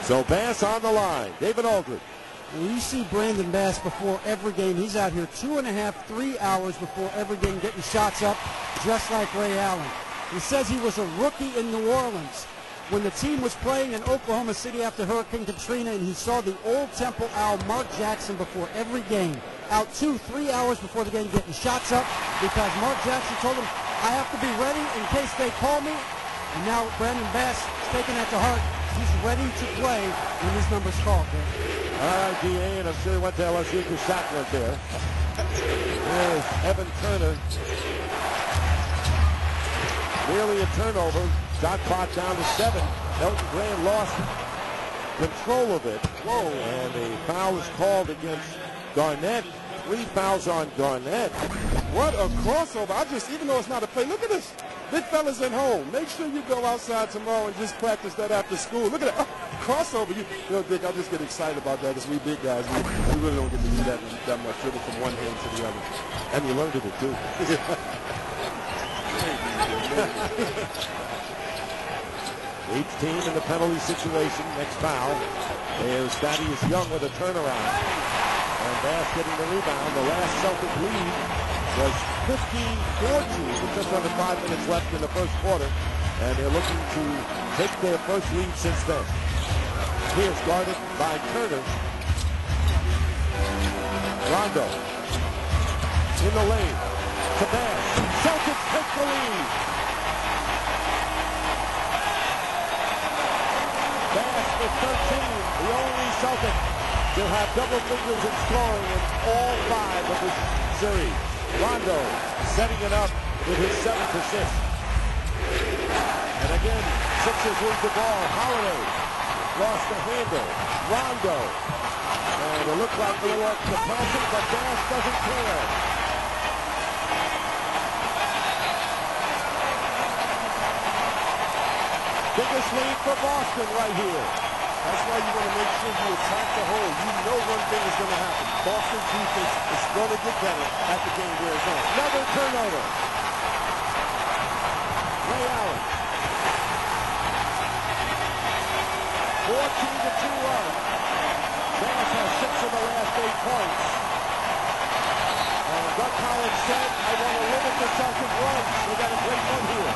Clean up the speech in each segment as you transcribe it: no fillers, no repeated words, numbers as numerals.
So Bass on the line. David Aldridge. When you see Brandon Bass before every game, he's out here 2.5, 3 hours before every game getting shots up, just like Ray Allen. He says he was a rookie in New Orleans when the team was playing in Oklahoma City after Hurricane Katrina, and he saw the old Temple Owl Mark Jackson before every game, out 2-3 hours before the game getting shots up because Mark Jackson told him, I have to be ready in case they call me. And now Brandon Bass is taking that to heart. He's ready to play when his number's called. All right, D.A., and I'm sure he went to LSU because shot went there. There's Evan Turner. Nearly a turnover. Shot clock down to 7. Elton Brand lost control of it. Whoa. And a foul is called against Garnett. 3 fouls on Garnett. What a crossover. Even though it's not a play, look at this. Big fellas at home. Make sure you go outside tomorrow and just practice that after school. Look at that. Crossover. You know, Dick, I just get excited about that because we big guys, we really don't get to do that much, really, from one hand to the other. And you learned it too. 8th team in the penalty situation. Next foul is Thaddeus Young with a turnaround. And Bass getting the rebound. The last Celtic lead was 15-14 with just under 5 minutes left in the first quarter. And they're looking to take their first lead since then. Here's guarded by Turner. Rondo in the lane to Bass. Celtics take the lead. Bass with 13, the only Celtic to have double figures in scoring in all 5 of this series. Rondo setting it up with his 7th assist. And again, Sixers lose the ball. Holiday lost the handle. Rondo. And it looked like a little compulsion, but Bass doesn't care. Biggest lead for Boston right here. That's why you want to make sure you attack the hole. You know one thing is going to happen. Boston's defense is going to get better as the game wears on. Another turnover. Ray Allen. 14-2 run. Bass has 6 of the last 8 points. And Doug Collins said, I want to limit the Celtics run. They got a great run here.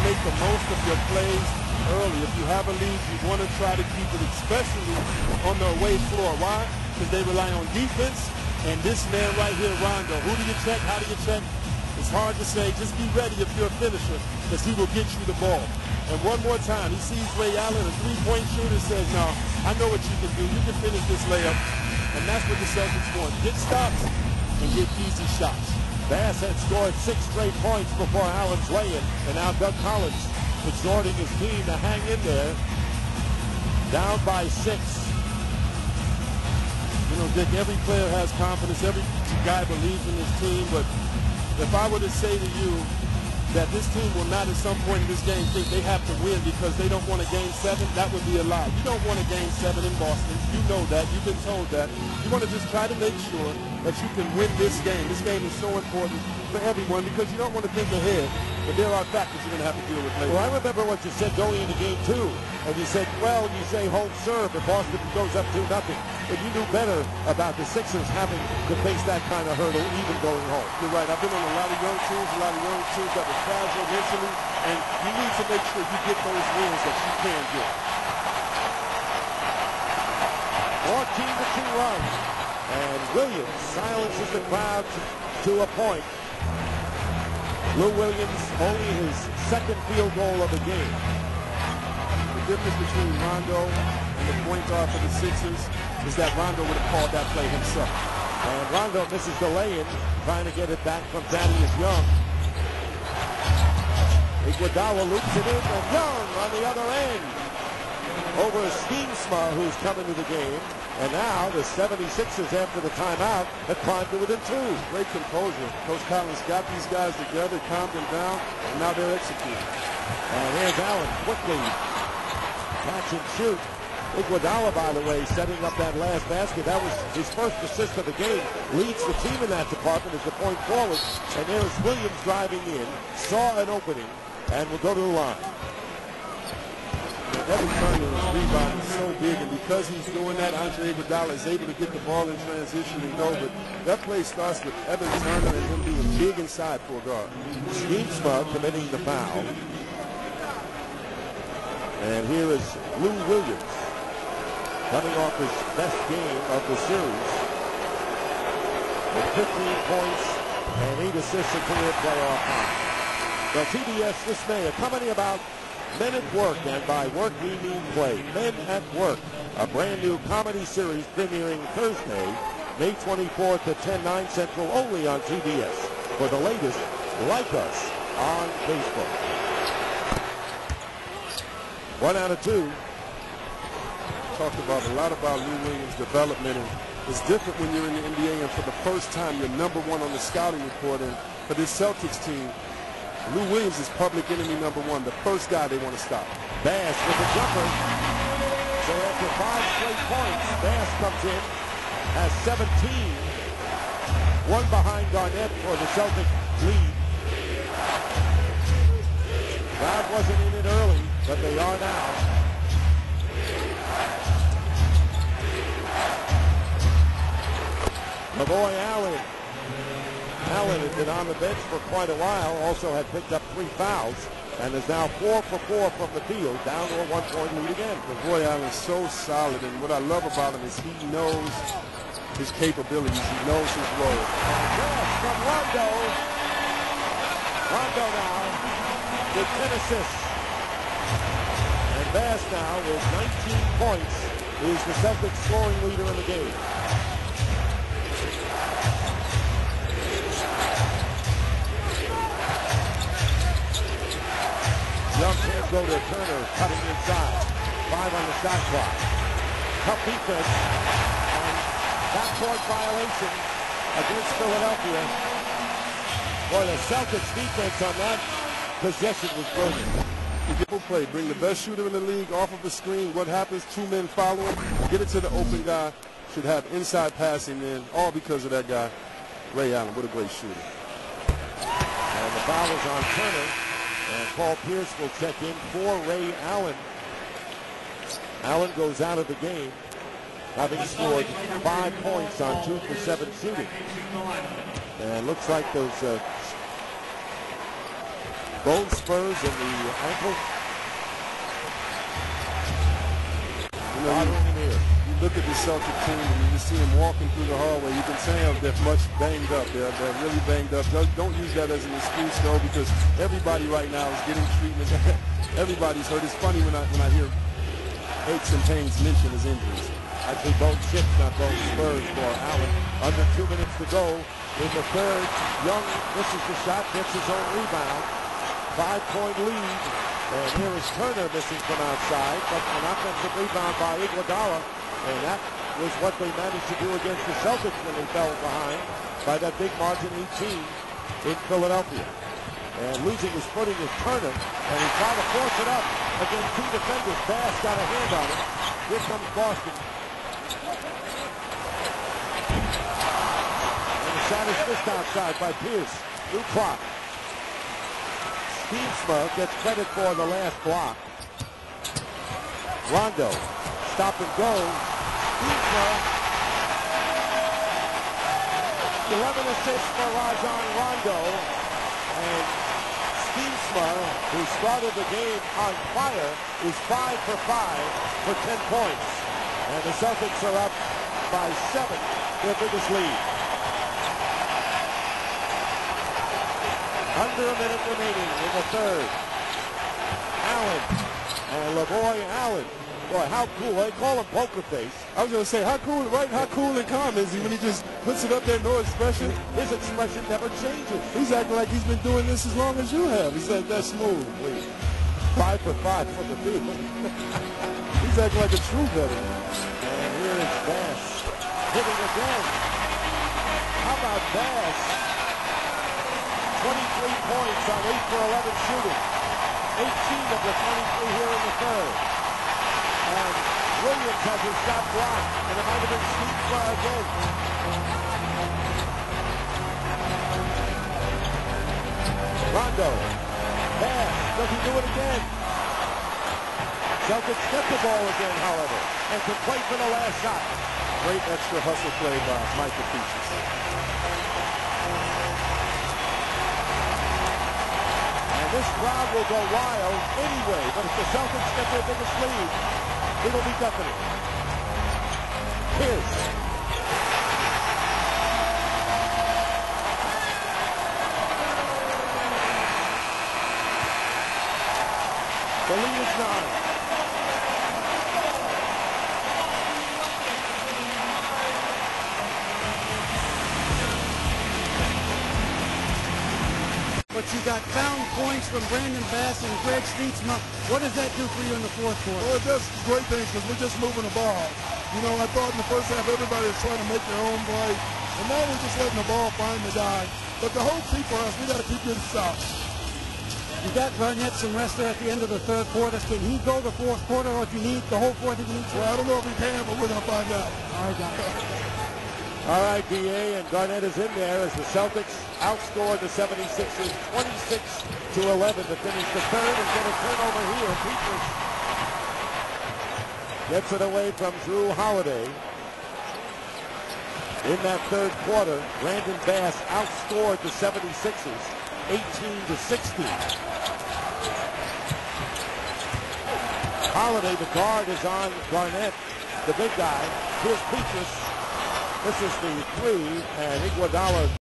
Make the most of your plays early. If you have a lead, you want to try to keep it, especially on the away floor. Why? Because they rely on defense, and this man right here, Rondo, who do you check? How do you check? It's hard to say. Just be ready if you're a finisher, because he will get you the ball. And one more time, he sees Ray Allen, a three-point shooter, says, no, I know what you can do. You can finish this layup. And that's what the Celtics want. Get stops and get easy shots. Bass had scored 6 straight points before Allen's lay-in, and now Doug Collins exhorting his team to hang in there. Down by 6. You know, Dick, every player has confidence. Every guy believes in his team. But if I were to say to you that this team will not at some point in this game think they have to win because they don't want a Game 7, that would be a lie. You don't want a Game 7 in Boston. You know that. You've been told that. You want to just try to make sure that you can win this game. This game is so important for everyone because you don't want to think ahead. But there are factors you're going to have to deal with later. Well, I remember what you said going into Game 2. And you said, well, you say home serve if Boston goes up 2-0. But you knew better about the Sixers having to face that kind of hurdle even going home. You're right. I've been on a lot of young teams that were fragile mentally, and you need to make sure you get those wins that you can get. 14-2 run. And Williams silences the crowd to a point. Lou Williams, only his 2nd field goal of the game. The difference between Rondo and the point guard for the Sixers is that Rondo would have called that play himself. And Rondo misses the lay-in, trying to get it back from Thaddeus Young. Iguodala loops it in, and Young on the other end. Over Steensma, who's coming to the game. And now the 76ers, after the timeout, have climbed to within 2. Great composure. Coach Collins got these guys together, calmed them down, and now they're executing. And here's Allen quickly. Catch and shoot. Iguodala, by the way, setting up that last basket. That was his first assist of the game. Leads the team in that department as the point forward. And there's Williams driving in, saw an opening, and will go to the line. Evan Turner's rebound is so big, and because he's doing that, Andre Iguodala is able to get the ball in transition and go. But that play starts with Evan Turner and him being big inside for a guard. Steensma committing the foul. And here is Lou Williams, coming off his best game of the series, with 15 points and 8 assists in career playoff high. The TBS this May, a comedy about men at work, and by work we mean play. Men at Work, a brand new comedy series premiering Thursday, May 24th at 10/9 Central, only on TBS. For the latest, like us on Facebook. 1 out of 2. Talked about a lot about Lou Williams' development, and it's different when you're in the NBA and for the first time you're #1 on the scouting report. And for this Celtics team, Lou Williams is public enemy #1, the first guy they want to stop. Bass with a jumper. So after 5 straight points, Bass comes in, has 17. 1 behind Garnett for the Celtic lead. Crowd wasn't in it early, but they are now. Lavoy Allen. Allen had been on the bench for quite a while, also had picked up 3 fouls, and is now 4 for 4 from the field, down to a 1-point lead again. Lavoy Allen is so solid, and what I love about him is he knows his capabilities, he knows his role. Yes, from Rondo. Rondo now with 10 assists. And Bass now with 19 points is the Celtics scoring leader in the game. Young can't go to Turner, cutting inside. 5 on the shot clock. Tough defense. And backcourt violation against Philadelphia. Boy, the Celtics defense on that possession was brilliant. People play, bring the best shooter in the league off of the screen. What happens? 2 men follow him. Get it to the open guy. Should have inside passing in, all because of that guy, Ray Allen. What a great shooter. And the foul is on Turner. And Paul Pierce will check in for Ray Allen. Allen goes out of the game, having scored 5 points on 2 for 7 shooting. And looks like those bone spurs in the ankle. You know, you look at the Celtic team and you just see them walking through the hallway. You can tell they're much banged up. They're really banged up. Don't use that as an excuse, though, because everybody right now is getting treatment. Everybody's hurt. It's funny when I hear aches and pains mentioned as injuries. Actually, bone chips, not bone spurs for Allen. Under 2 minutes to go in the third. Young misses the shot, gets his own rebound. 5-point lead. And here is Turner missing from outside, but an offensive rebound by Iguodala. And that was what they managed to do against the Celtics when they fell behind by that big margin 18 in Philadelphia. And losing his footing is Turner, and he tried to force it up against 2 defenders. Bass got a hand on it. Here comes Boston. And the shot is missed outside by Pierce. New clock. Steensma gets credit for the last block. Rondo, stop and go. Steensma, 11 assists for Rajon Rondo. And Steensma, who started the game on fire, is 5 for 5 for 10 points. And the Celtics are up by 7, their biggest lead. Under a minute remaining in the third. Allen and Lavoy Allen. Boy, how cool. They call him Poker Face. I was going to say, how cool, right? How cool and calm is he when he just puts it up there, no expression? His expression never changes. He's acting like he's been doing this as long as you have. He's like that smooth. 5 for 5 from the field. He's acting like a true veteran. And here is Bass hitting again. How about Bass? 23 points on 8 for 11 shooting. 18 of the 23 here in the third. And Williams has his shot blocked, and it might have been Steve again. Rondo. Pass. Does he do it again? Celtics get the ball again, however, and can play for the last shot. Great extra hustle play by Michael Peaches. And this crowd will go wild anyway, but if the Celtics get their biggest lead, it'll be definite. Pierce. The lead is 9. But you got found points from Brandon Bass and Greg Stietsma. What does that do for you in the fourth quarter? Well, it does great things because we're just moving the ball. You know, I thought in the first half everybody was trying to make their own play. And now we're just letting the ball find the guy. But the whole key for us, we got to keep getting shots. You got Garnett some rest there at the end of the third quarter. Can he go the fourth quarter, or if you need the whole fourth, if you need to? Well, I don't know if he can, but we're going to find out. All right, guys. All right, D.A. and Garnett is in there as the Celtics outscored the 76ers 26-11 to finish the third and get a turnover here. Peaches gets it away from Drew Holiday. In that third quarter, Brandon Bass outscored the 76ers 18-16. Holiday, the guard, is on Garnett, the big guy. Here's Peaches. This is the three, and Iguodala